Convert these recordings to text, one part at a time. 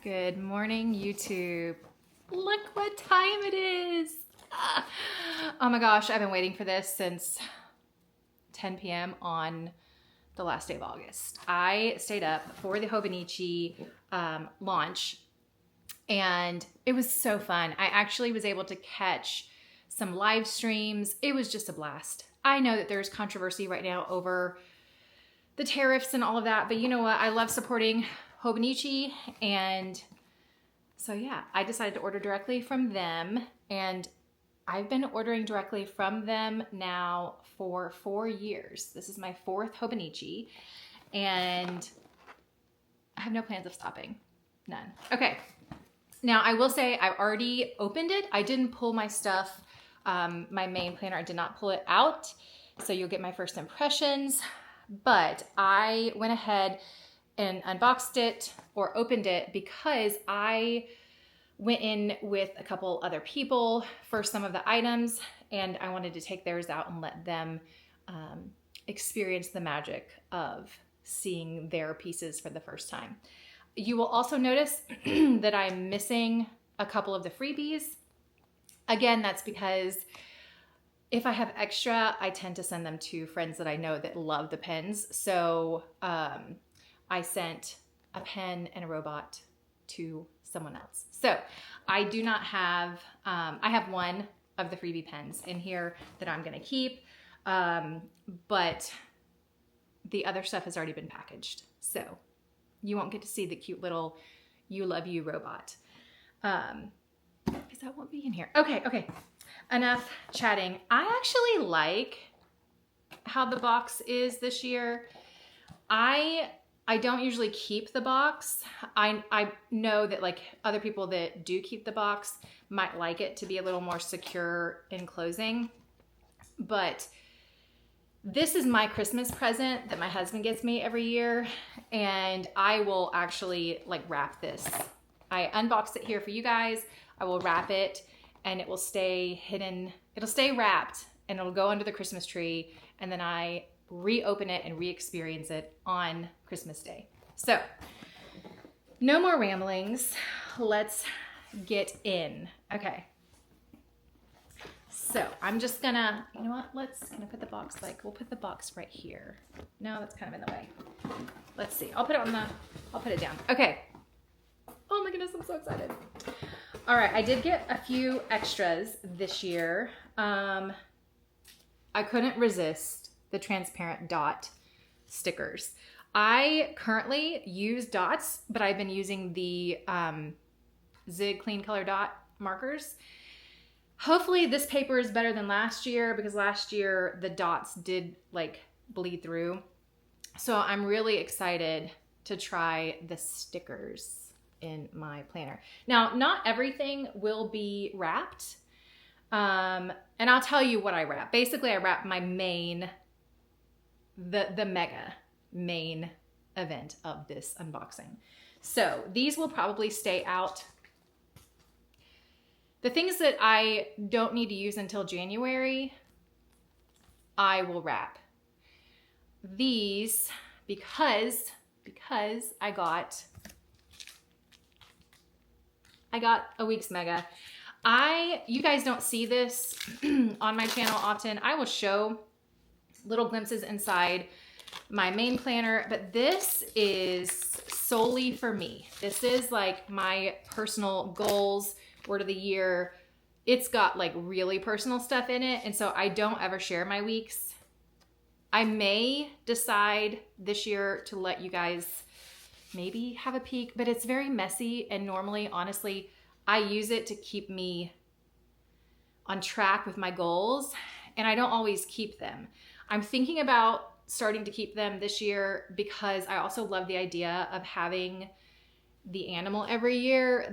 Good morning, YouTube. Look what time it is. Oh my gosh, I've been waiting for this since 10 p.m. on the last day of August. I stayed up for the HOBONICHI launch, and it was so fun. I actually was able to catch some live streams. It was just a blast. I know that there's controversy right now over the tariffs and all of that, but you know what? I love supporting HOBONICHI, and so yeah, I decided to order directly from them, and I've been ordering directly from them now for 4 years. This is my 4th HOBONICHI, and I have no plans of stopping. None. Okay. Now, I will say I've already opened it. I didn't pull my stuff, my main planner. I did not pull it out, so you'll get my first impressions. But I went ahead and unboxed it or opened it because I went in with a couple other people for some of the items, and I wanted to take theirs out and let them experience the magic of seeing their pieces for the first time. You will also notice that I'm missing a couple of the freebies. Again, that's because if I have extra, I tend to send them to friends that I know that love the pens. So I sent a pen and a robot to someone else. So I do not have, I have one of the freebie pens in here that I'm gonna keep, but the other stuff has already been packaged. So you won't get to see the cute little You Love You robot, because that won't be in here. Okay. Enough chatting. I actually like how the box is this year. I don't usually keep the box. I know that like other people that do keep the box might like it to be a little more secure in closing. But this is my Christmas present that my husband gets me every year, and I will actually like wrap this. I unboxed it here for you guys. I will wrap it, and it will stay hidden. It'll stay wrapped, and it'll go under the Christmas tree, and then I reopen it and re-experience it on Christmas Day. So no more ramblings. Let's get in. Okay. So I'm just gonna, you know what? Can I put the box, we'll put the box right here. No, that's kind of in the way. Let's see. I'll put it down. Okay. Oh my goodness, I'm so excited. All right, I did get a few extras this year. I couldn't resist the transparent dot stickers. I currently use dots, but I've been using the Zig Clean Color Dot markers. Hopefully this paper is better than last year, because last year the dots did like bleed through. So I'm really excited to try the stickers in my planner. Now, not everything will be wrapped. And I'll tell you what I wrap. Basically, I wrap my main, the mega main event of this unboxing. So these will probably stay out. The things that I don't need to use until January, I will wrap. These, because I got a week's mega. You guys don't see this on my channel often. I will show little glimpses inside my main planner, but this is solely for me. This is like my personal goals, word of the year. It's got like really personal stuff in it, and so I don't ever share my weeks. I may decide this year to let you guys maybe have a peek, but it's very messy, and normally, honestly, I use it to keep me on track with my goals, and I don't always keep them. I'm thinking about starting to keep them this year because I also love the idea of having the animal every year.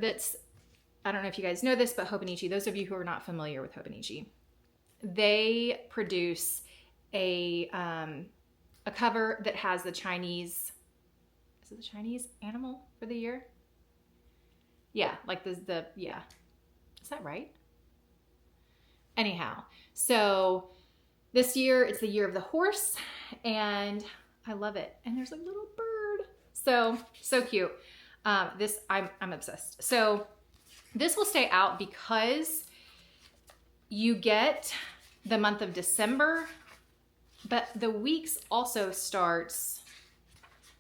I don't know if you guys know this, but HOBONICHI, those of you who are not familiar with HOBONICHI, they produce a cover that has the Chinese, is it the Chinese animal for the year? Yeah, like yeah. Is that right? Anyhow, so this year it's the year of the horse, and I love it. And there's a little bird. So cute. I'm obsessed. So this will stay out because you get the month of December, but the weeks also starts,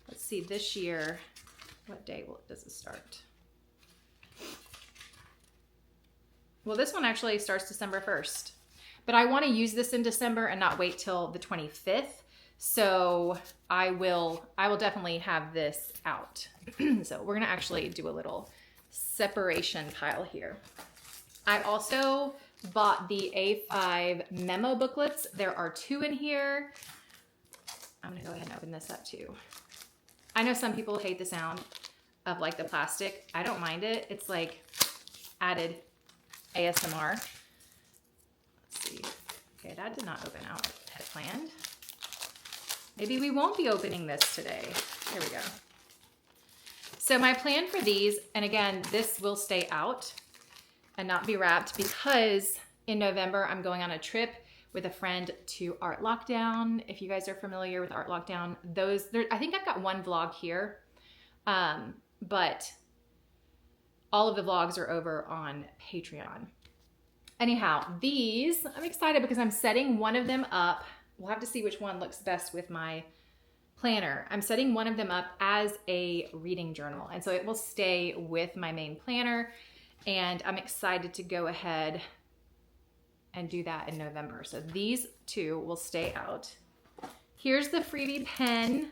let's see, this year, what day does it start? Well, this one actually starts December 1st, but I want to use this in December and not wait till the 25th. So I will definitely have this out. So we're gonna actually do a little separation pile here. I also bought the A5 memo booklets. There are 2 in here. I'm gonna go ahead and open this up too. I know some people hate the sound of like the plastic. I don't mind it. It's like added ASMR. Let's see. Okay, that did not open out as planned. Maybe we won't be opening this today. Here we go. So my plan for these, and again, this will stay out and not be wrapped because in November, I'm going on a trip with a friend to Art Lockdown. If you guys are familiar with Art Lockdown, I think I've got one vlog here, but all of the vlogs are over on Patreon. Anyhow, these, I'm excited because I'm setting one of them up. We'll have to see which one looks best with my planner. I'm setting one of them up as a reading journal. And so it will stay with my main planner. And I'm excited to go ahead and do that in November. So these 2 will stay out. Here's the freebie pen.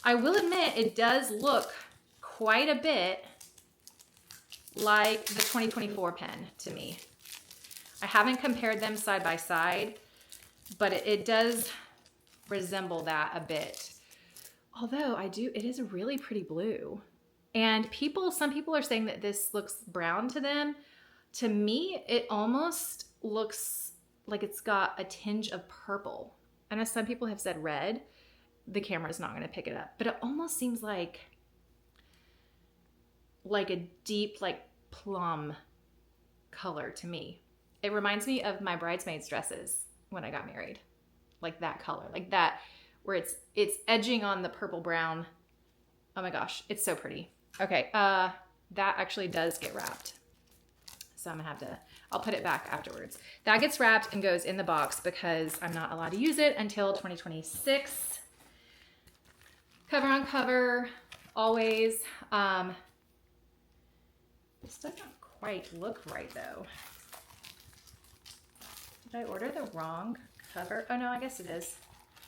I will admit it does look quite a bit like the 2024 pen to me. I haven't compared them side by side, but it does resemble that a bit. Although it is a really pretty blue. And some people are saying that this looks brown to them. To me, it almost looks like it's got a tinge of purple. I know some people have said red. The camera's not gonna pick it up, but it almost seems like a deep, like plum color to me. It reminds me of my bridesmaids dresses when I got married. Like that color, like that, where it's edging on the purple brown. Oh my gosh, it's so pretty. Okay, that actually does get wrapped. So I'm gonna have to, I'll put it back afterwards. That gets wrapped and goes in the box because I'm not allowed to use it until 2026. Cover on cover, always. This doesn't quite look right though. Did I order the wrong cover? Oh no, I guess it is.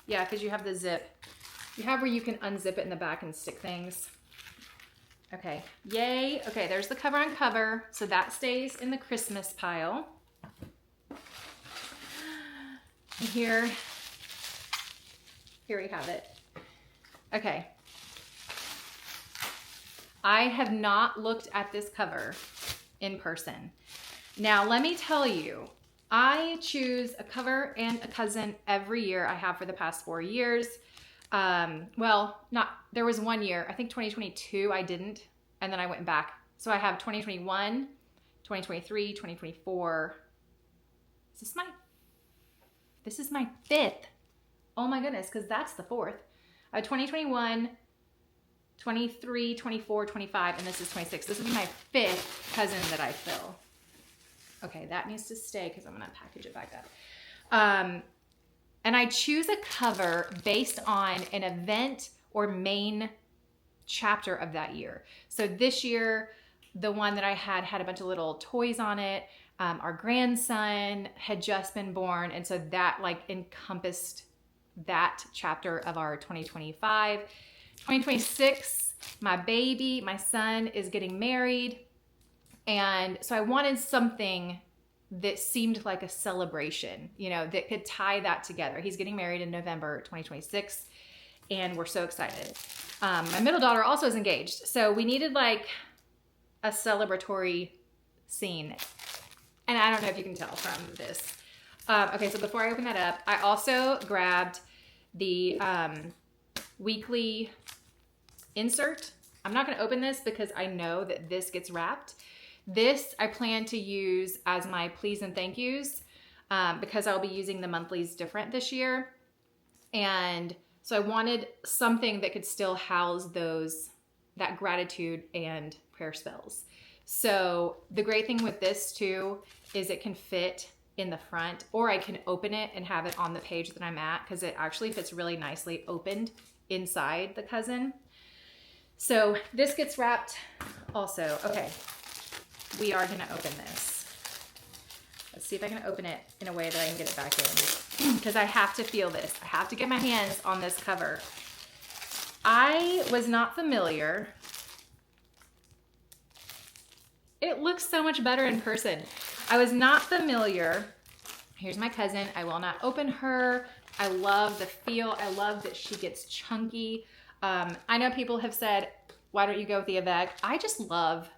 Yeah, because you have the zip. You have where you can unzip it in the back and stick things. Okay, yay. Okay, there's the cover on cover. So that stays in the Christmas pile. And here we have it. Okay. I have not looked at this cover in person. Now, let me tell you, I choose a cover and a cousin every year. I have for the past 4 years. There was 1 year, I think 2022, I didn't. And then I went back. So I have 2021, 2023, 2024. This is my 5th. Oh my goodness, because that's the 4th. 2021, 23, 24, 25, and this is 26. This will be my 5th cousin that I fill. Okay, that needs to stay because I'm gonna package it back up. And I choose a cover based on an event or main chapter of that year. So this year, the one that I had a bunch of little toys on it. Our grandson had just been born, and so that like encompassed that chapter of our 2025. 2026, my son is getting married. And so I wanted something that seemed like a celebration, that could tie that together. He's getting married in November 2026, and we're so excited. My middle daughter also is engaged. So we needed like a celebratory scene. And I don't know if you can tell from this. Okay, so before I open that up, I also grabbed the weekly insert. I'm not gonna open this because I know that this gets wrapped. This I plan to use as my please and thank yous because I'll be using the monthlies different this year. And so I wanted something that could still house those that gratitude and prayer spells. So the great thing with this too is it can fit in the front, or I can open it and have it on the page that I'm at, because it actually fits really nicely opened inside the cousin. So this gets wrapped also. Okay, we are gonna open this. Let's see if I can open it in a way that I can get it back in, because I have to feel this. I have to get my hands on this cover. I was not familiar. It looks so much better in person. I was not familiar. Here's my cousin. I will not open her. I love the feel. I love that she gets chunky. I know people have said, why don't you go with the Avec? I just love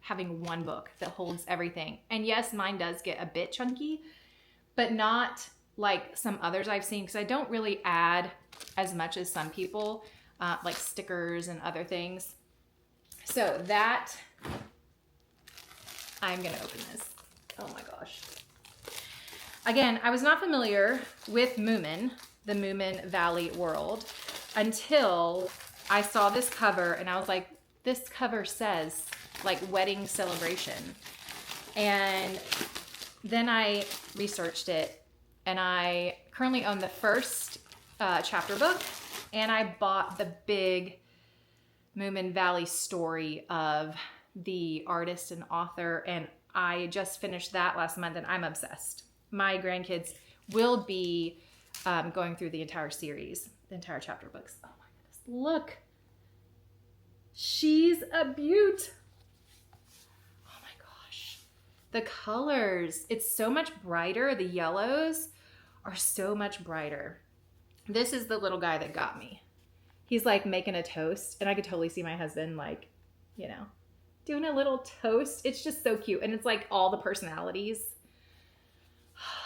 having one book that holds everything. And yes, mine does get a bit chunky, but not like some others I've seen, because I don't really add as much as some people, like stickers and other things. So that, I'm gonna open this. Oh my gosh. Again, I was not familiar with Moomin, the Moomin Valley world, until I saw this cover and I was like, this cover says like wedding celebration. And then I researched it, and I currently own the first chapter book, and I bought the big Moomin Valley story of the artist and author, and I just finished that last month, and I'm obsessed. My grandkids will be going through the entire series, the entire chapter books. Oh my goodness, look. She's a beaut. Oh my gosh. The colors, it's so much brighter. The yellows are so much brighter. This is the little guy that got me. He's like making a toast, and I could totally see my husband like, you know, doing a little toast. It's just so cute. And it's like all the personalities.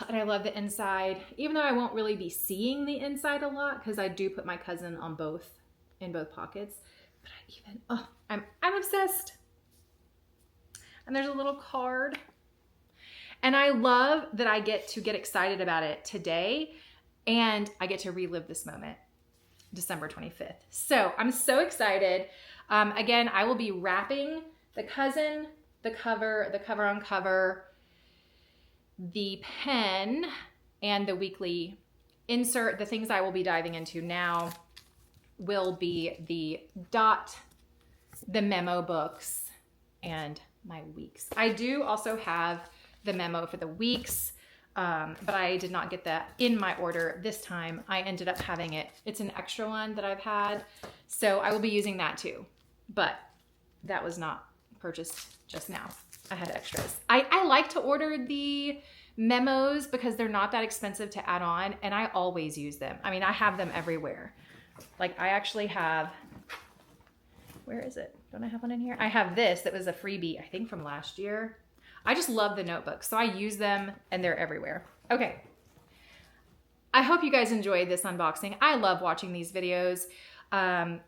And I love the inside, even though I won't really be seeing the inside a lot, because I do put my cousin on in both pockets. But I'm obsessed. And there's a little card. And I love that I get to get excited about it today, and I get to relive this moment, December 25th. So I'm so excited. Again, I will be wrapping the cousin, the cover on cover, the pen, and the weekly insert. The things I will be diving into now will be the dot, the memo books, and my weeks. I do also have the memo for the weeks, but I did not get that in my order this time. I ended up having it. It's an extra one that I've had, so I will be using that too. But that was not purchased just now. I had extras. I like to order the memos because they're not that expensive to add on, and I always use them. I mean, I have them everywhere. Like I actually have, where is it? Don't I have one in here? I have this that was a freebie, I think from last year. I just love the notebooks, so I use them and they're everywhere. Okay. I hope you guys enjoyed this unboxing. I love watching these videos. Again,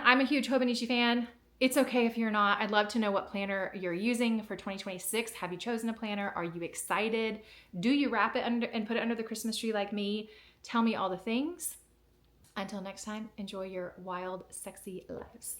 I'm a huge Hobonichi fan. It's okay if you're not. I'd love to know what planner you're using for 2026. Have you chosen a planner? Are you excited? Do you wrap it under and put it under the Christmas tree like me? Tell me all the things. Until next time, enjoy your wild, sexy lives.